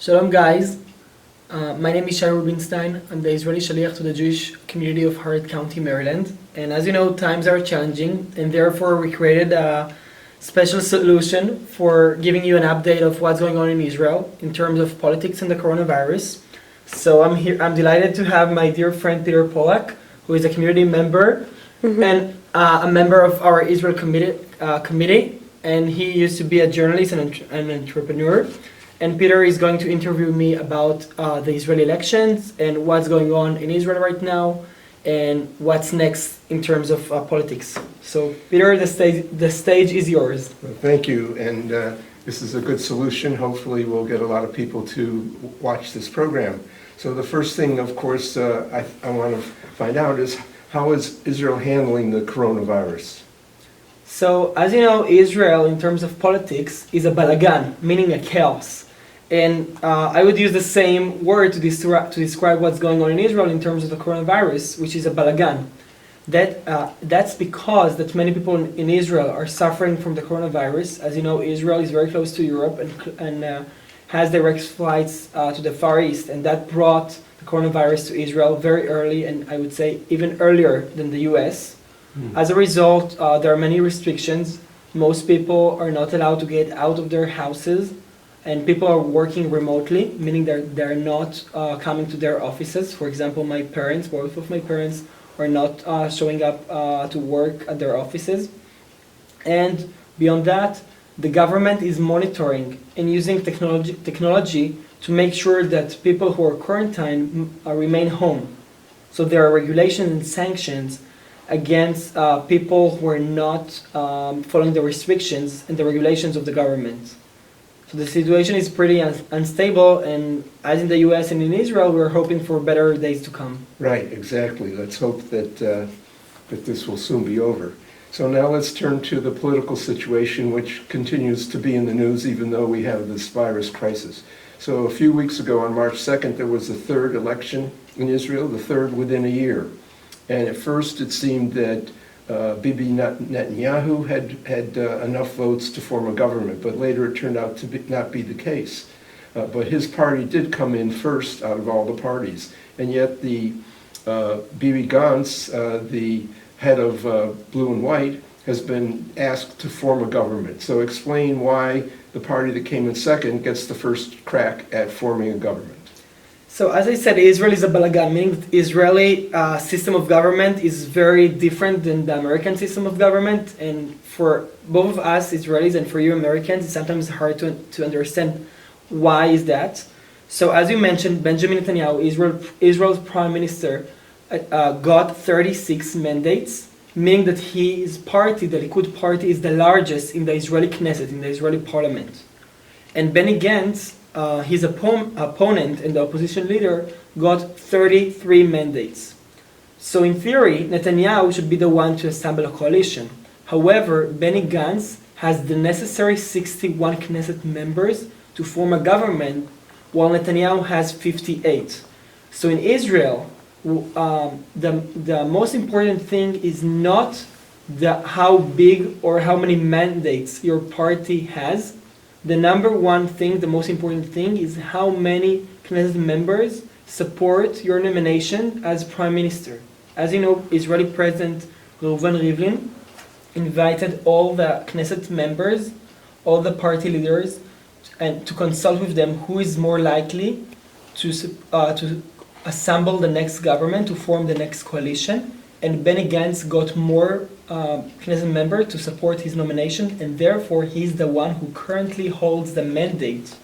Shalom guys, my name is Shay Rubinstein. I'm the Israeli shaliach to the Jewish community of Harrod County, Maryland. And as you know, times are challenging, and therefore we created a special solution for giving you an update of what's going on in Israel in terms of politics and the coronavirus. So I'm delighted to have my dear friend Peter Pollak, who is a community member and a member of our Israel committee, and he used to be a journalist and an entrepreneur. And Peter is going to interview me about the Israeli elections and what's going on in Israel right now and what's next in terms of politics. So Peter, the stage is yours. Well, thank you, and this is a good solution. Hopefully we'll get a lot of people to watch this program. So the first thing, of course, I want to find out is how is Israel handling the coronavirus? So as you know, Israel in terms of politics is a balagan, meaning a chaos. And I would use the same word to describe what's going on in Israel in terms of the coronavirus, which is a balagan. That's because that many people in Israel are suffering from the coronavirus. As you know, Israel is very close to Europe and has direct flights to the Far East, and that brought the coronavirus to Israel very early, and I would say even earlier than the US. As a result, there are many restrictions. Most people are not allowed to get out of their houses, and people are working remotely, meaning they're not coming to their offices. For example, both of my parents are not showing up to work at their offices. And beyond that, the government is monitoring and using technology to make sure that people who are quarantined remain home. So there are regulations and sanctions against people who are not following the restrictions and the regulations of the government. So the situation is pretty unstable, and as in the US and in Israel, we're hoping for better days to come. Right, exactly. Let's hope that this will soon be over. So now let's turn to the political situation, which continues to be in the news even though we have this virus crisis. So a few weeks ago, on March 2nd, there was the third election in Israel, the third within a year. And at first it seemed that Bibi Netanyahu had enough votes to form a government, but later it turned out to not be the case. But his party did come in first out of all the parties, and yet the Bibi Gantz, the head of Blue and White, has been asked to form a government. So explain why the party that came in second gets the first crack at forming a government. So as I said, Israel is a balagan, meaning that Israeli system of government is very different than the American system of government. And for both of us Israelis and for you Americans, it's sometimes hard to understand why is that. So as you mentioned, Benjamin Netanyahu, Israel's prime minister, got 36 mandates, meaning that his party, the Likud party, is the largest in the Israeli Knesset, in the Israeli parliament. And Benny Gantz, his opponent and the opposition leader, got 33 mandates. So in theory, Netanyahu should be the one to assemble a coalition. However, Benny Gantz has the necessary 61 Knesset members to form a government, while Netanyahu has 58. So in Israel, the most important thing is not how big or how many mandates your party has. The number one thing, the most important thing, is how many Knesset members support your nomination as prime minister. As you know, Israeli President Reuven Rivlin invited all the Knesset members, all the party leaders, and to consult with them who is more likely to assemble the next government, to form the next coalition. And Benny Gantz got more Knesset members to support his nomination, and therefore he's the one who currently holds the mandate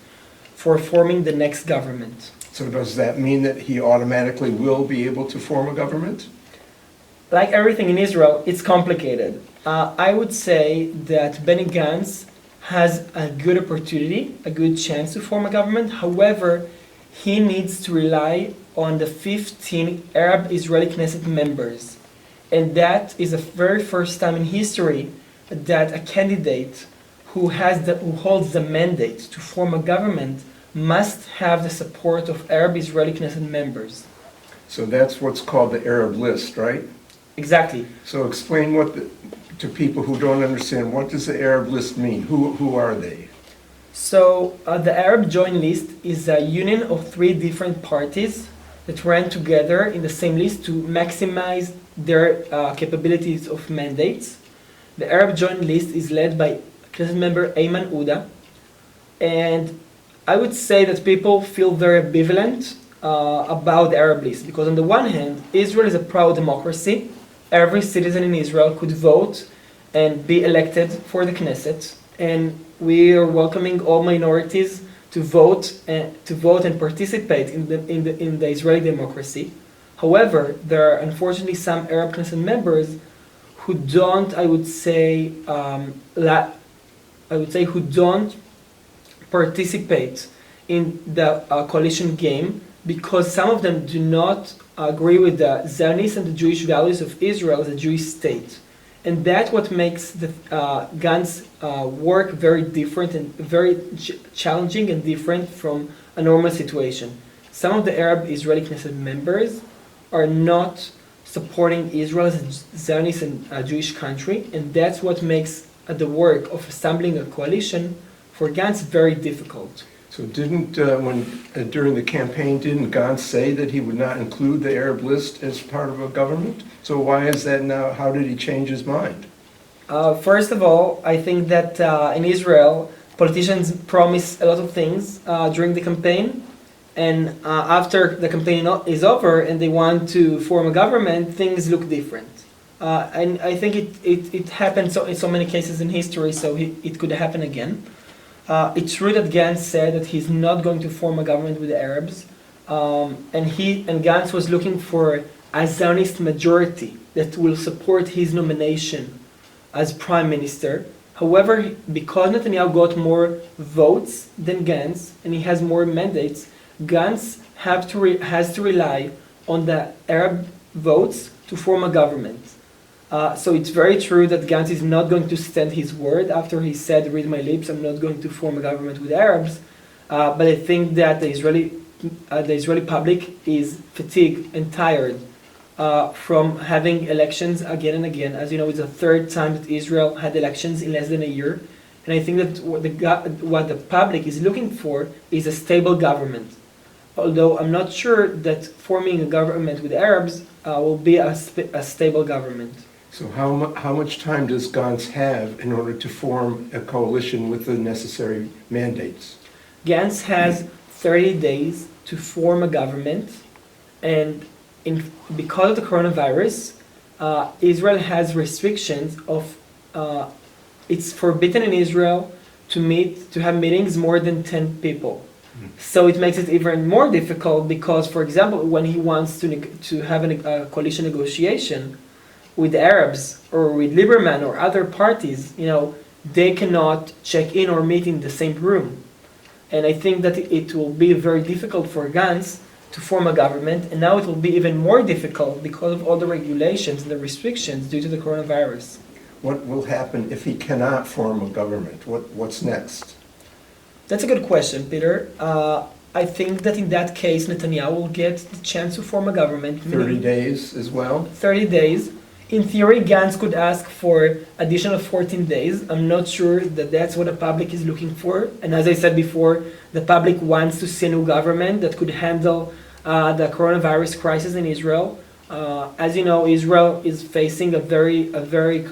for forming the next government. So does that mean that he automatically will be able to form a government? Like everything in Israel, it's complicated. I would say that Benny Gantz has a good opportunity, a good chance to form a government. However, he needs to rely on the 15 Arab Israeli Knesset members. And that is the very first time in history that a candidate who holds the mandate to form a government must have the support of Arab Israeli Knesset members. So that's what's called the Arab list, right? Exactly. So explain to people who don't understand, what does the Arab list mean? Who are they? So the Arab Joint List is a union of three different parties that ran together in the same list to maximize their capabilities of mandates. The Arab Joint List is led by Knesset member Ayman Uda, and I would say that people feel very ambivalent about the Arab list because on the one hand, Israel is a proud democracy. Every citizen in Israel could vote and be elected for the Knesset, and we are welcoming all minorities to vote and participate in the Israeli democracy. However, there are unfortunately some Arab Knesset members who don't, who don't participate in the coalition game because some of them do not agree with the Zionist and the Jewish values of Israel as a Jewish state. And that's what makes the Gantz work very different and very challenging and different from a normal situation. Some of the Arab Israeli Knesset members are not supporting Israel as a Zionist and Jewish country, and that's what makes the work of assembling a coalition for Gantz very difficult. So during the campaign, didn't Gantz say that he would not include the Arab list as part of a government? So why is that now? How did he change his mind? First of all, I think that in Israel, politicians promise a lot of things during the campaign, and after the campaign is over and they want to form a government, things look different. And I think it happened in so many cases in history, so it could happen again. It's true that Gantz said that he's not going to form a government with the Arabs, and Gantz was looking for a Zionist majority that will support his nomination as prime minister. However, because Netanyahu got more votes than Gantz and he has more mandates, Gantz has to rely on the Arab votes to form a government. So it's very true that Gantz is not going to stand his word after he said, "Read my lips, I'm not going to form a government with Arabs." But I think that the Israeli public is fatigued and tired from having elections again and again. As you know, it's the third time that Israel had elections in less than a year. And I think that what the public is looking for is a stable government. Although I'm not sure that forming a government with Arabs will be a stable government. So how much time does Gantz have in order to form a coalition with the necessary mandates? Gantz has 30 days to form a government, and because of the coronavirus, Israel has restrictions of it's forbidden in Israel to have meetings more than 10 people. So it makes it even more difficult because, for example, when he wants to have a coalition negotiation with the Arabs or with Lieberman or other parties, they cannot check in or meet in the same room. And I think that it will be very difficult for Gantz to form a government, and now it will be even more difficult because of all the regulations and the restrictions due to the coronavirus. What will happen if he cannot form a government? What's next? That's a good question, Peter. I think that in that case, Netanyahu will get the chance to form a government. 30 days as well? 30 days. In theory, Gantz could ask for additional 14 days. I'm not sure that that's what the public is looking for. And as I said before, the public wants to see a new government that could handle the coronavirus crisis in Israel. As you know, Israel is facing a very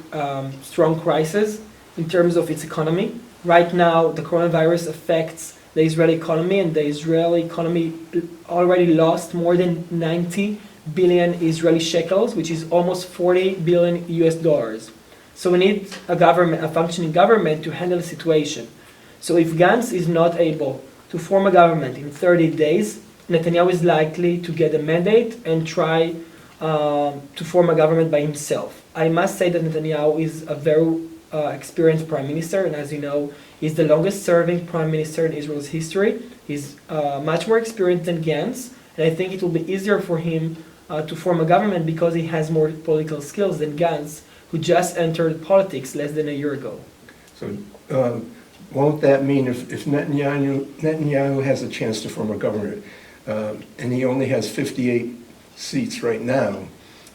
strong crisis in terms of its economy. Right now, the coronavirus affects the Israeli economy, and the Israeli economy already lost more than 90 billion Israeli shekels, which is almost 40 billion US dollars. So we need a functioning government to handle the situation. So if Gantz is not able to form a government in 30 days, Netanyahu is likely to get a mandate and try to form a government by himself. I must say that Netanyahu is a very experienced prime minister, and as you know, he's the longest serving prime minister in Israel's history. He's much more experienced than Gantz, and I think it will be easier for him to form a government because he has more political skills than Gantz, who just entered politics less than a year ago. So won't that mean if Netanyahu has a chance to form a government, and he only has 58 seats right now,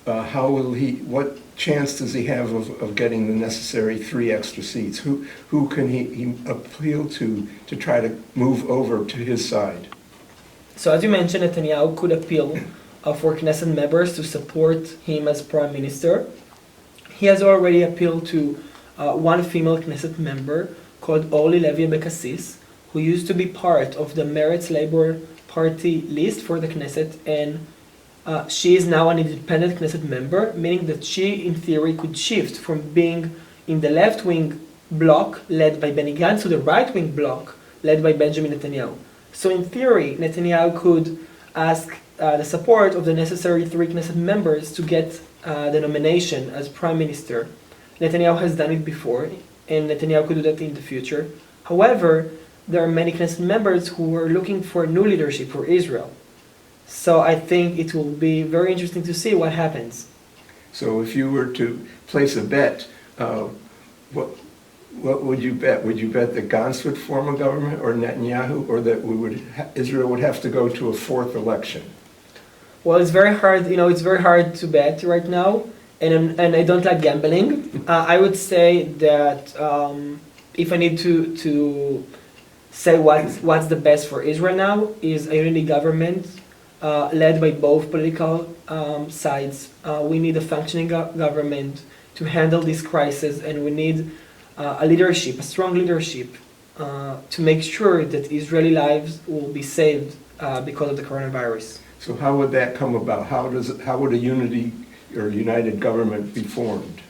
what chance does he have of getting the necessary 3 extra seats? Who can he appeal to try to move over to his side? So as you mentioned, Netanyahu could appeal for Knesset members to support him as prime minister. He has already appealed to one female Knesset member called Orly Levy Abekassis, who used to be part of the Meretz Labour Party list for the Knesset, and she is now an independent Knesset member, meaning that she, in theory, could shift from being in the left-wing bloc led by Benny Gantz to the right-wing bloc led by Benjamin Netanyahu. So in theory, Netanyahu could ask the support of the necessary 3 Knesset members to get the nomination as prime minister. Netanyahu has done it before, and Netanyahu could do that in the future. However, there are many Knesset members who are looking for new leadership for Israel. So I think it will be very interesting to see what happens. So if you were to place a bet, what would you bet? Would you bet that Gantz would form a government, or Netanyahu, or that Israel would have to go to a 4th election? Well, it's very hard. It's very hard to bet right now, and I don't like gambling. I would say that if I need to say what's the best for Israel now is a unity government led by both political sides. We need a functioning government to handle this crisis, and we need a leadership, a strong leadership, to make sure that Israeli lives will be saved because of the coronavirus. So how would that come about? How would a unity or united government be formed?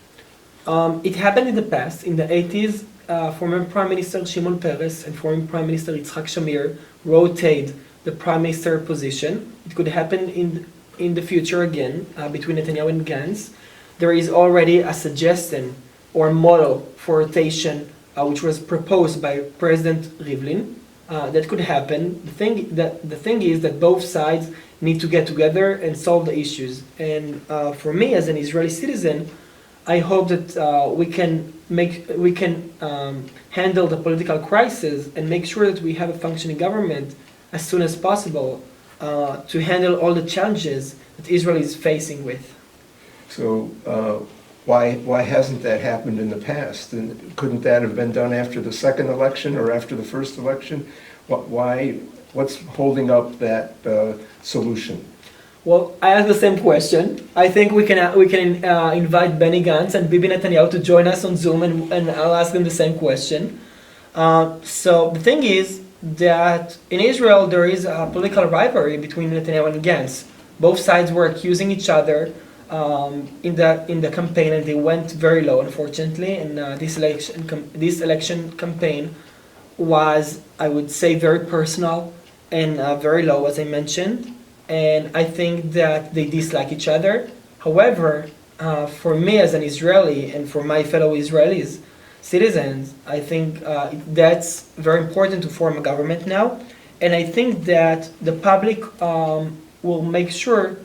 It happened in the past. In the 80s, former Prime Minister Shimon Peres and former Prime Minister Yitzhak Shamir rotated the Prime Minister position. It could happen in the future again between Netanyahu and Gantz. There is already a suggestion or model for rotation which was proposed by President Rivlin. That could happen. The thing is that both sides need to get together and solve the issues. And for me, as an Israeli citizen, I hope that we can handle the political crisis and make sure that we have a functioning government as soon as possible to handle all the challenges that Israel is facing with. So why hasn't that happened in the past? And couldn't that have been done after the second election or after the first election? What's holding up that solution? Well, I ask the same question. I think we can invite Benny Gantz and Bibi Netanyahu to join us on Zoom, and I'll ask them the same question. So the thing is that in Israel there is a political rivalry between Netanyahu and Gantz. Both sides were accusing each other in the campaign, and they went very low, unfortunately. And this election campaign was, I would say, very personal and very low, as I mentioned. And I think that they dislike each other. However, for me as an Israeli and for my fellow Israelis, citizens, I think that's very important to form a government now. And I think that the public will make sure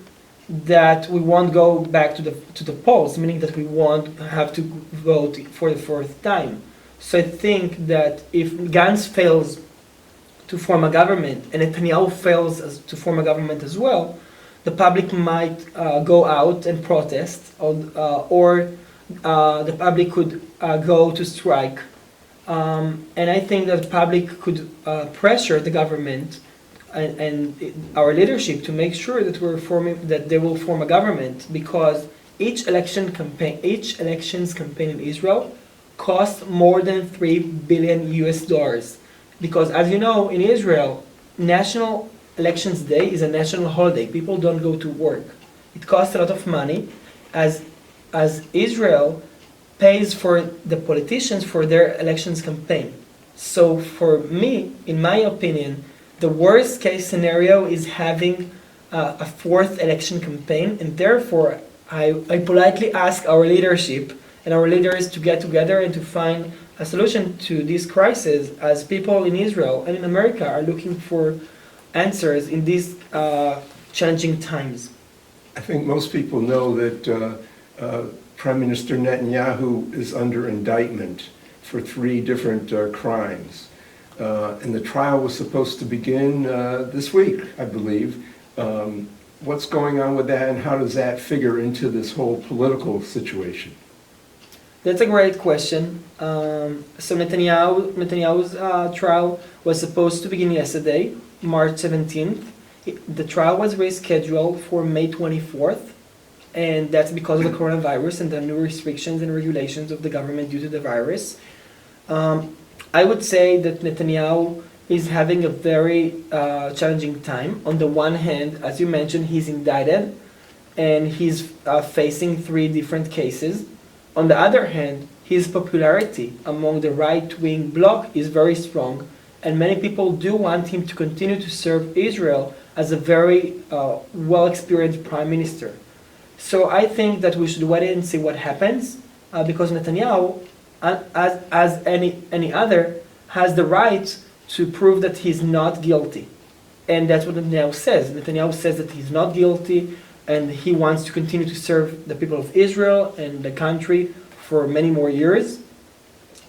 that we won't go back to the polls, meaning that we won't have to vote for the 4th time. So I think that if Gantz fails to form a government and Netanyahu fails to form a government as well, the public might go out and protest, or the public could go to strike. And I think that the public could pressure the government and our leadership to make sure that they will form a government, because each elections campaign in Israel costs more than $3 billion US. Because as you know, in Israel, National Elections Day is a national holiday. People don't go to work. It costs a lot of money, as Israel pays for the politicians for their elections campaign. So for me, in my opinion, the worst case scenario is having a 4th election campaign, and therefore I politely ask our leadership and our leaders to get together and to find a solution to this crisis, as people in Israel and in America are looking for answers in these challenging times. I think most people know that Prime Minister Netanyahu is under indictment for 3 different crimes. And the trial was supposed to begin this week, I believe. what's going on with that, and how does that figure into this whole political situation? That's a great question. So Netanyahu's trial was supposed to begin yesterday, March 17th. The trial was rescheduled for May 24th, and that's because of the coronavirus and the new restrictions and regulations of the government due to the virus. I would say that Netanyahu is having a very challenging time. On the one hand, as you mentioned, he's indicted and he's facing 3 different cases. On the other hand, his popularity among the right-wing bloc is very strong, and many people do want him to continue to serve Israel as a very well-experienced prime minister. So I think that we should wait and see what happens, because Netanyahu, as any other, has the right to prove that he's not guilty. And that's what Netanyahu says. Netanyahu says that he's not guilty, and he wants to continue to serve the people of Israel and the country for many more years.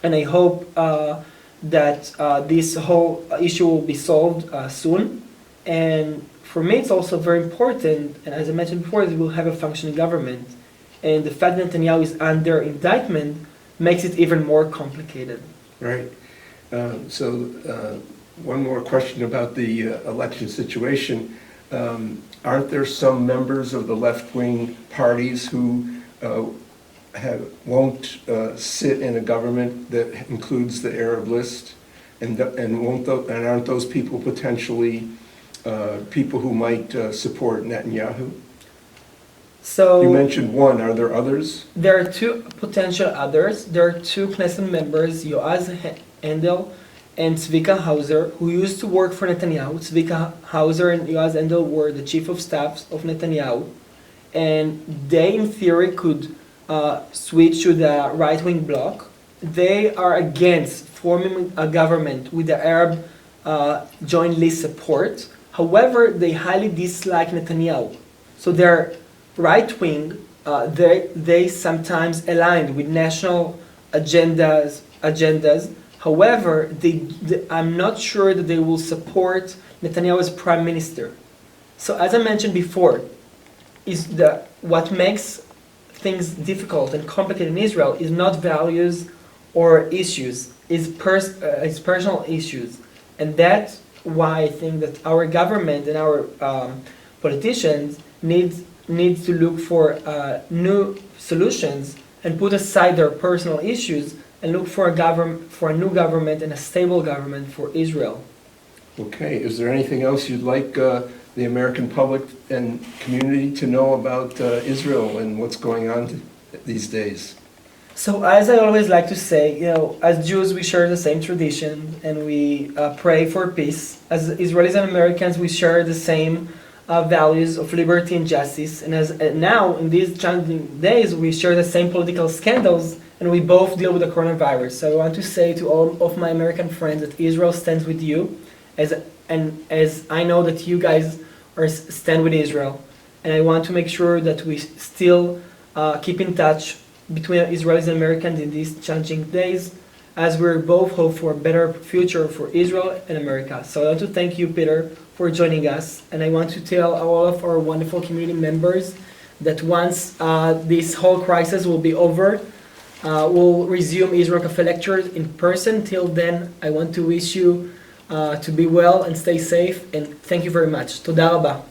And I hope that this whole issue will be solved soon. And for me, it's also very important, and as I mentioned before, that we'll have a functioning government. And the fact that Netanyahu is under indictment makes it even more complicated. Right. One more question about the election situation. Aren't there some members of the left-wing parties who won't sit in a government that includes the Arab list, and aren't those people potentially people who might support Netanyahu? So you mentioned one. Are there others? There are 2 potential others. There are 2 Knesset members, Yoaz Endel and Tzvika Hauser, who used to work for Netanyahu. Tzvika Hauser and Yoaz Endel were the chief of staffs of Netanyahu, and they, in theory, could switch to the right-wing bloc. They are against forming a government with the Arab joint list support. However, they highly dislike Netanyahu. So they're right-wing. They sometimes align with national agendas. However, I'm not sure that they will support Netanyahu as prime minister. So as I mentioned before, what makes things difficult and complicated in Israel is not values or issues, it's personal issues. And that's why I think that our government and our politicians need to look for new solutions and put aside their personal issues and look for a new government and a stable government for Israel. Okay. Is there anything else you'd like the American public and community to know about Israel and what's going on these days? So as I always like to say, as Jews we share the same tradition and we pray for peace. As Israelis and Americans we share the same values of liberty and justice. And now in these challenging days we share the same political scandals, and we both deal with the coronavirus. So I want to say to all of my American friends that Israel stands with you, as I know that you guys stand with Israel. And I want to make sure that we still keep in touch between Israelis and Americans in these challenging days, as we both hope for a better future for Israel and America. So I want to thank you, Peter, for joining us. And I want to tell all of our wonderful community members that once this whole crisis will be over, we'll resume Israel Café lectures in person. Till then, I want to wish you to be well and stay safe. And thank you very much. Toda rabah.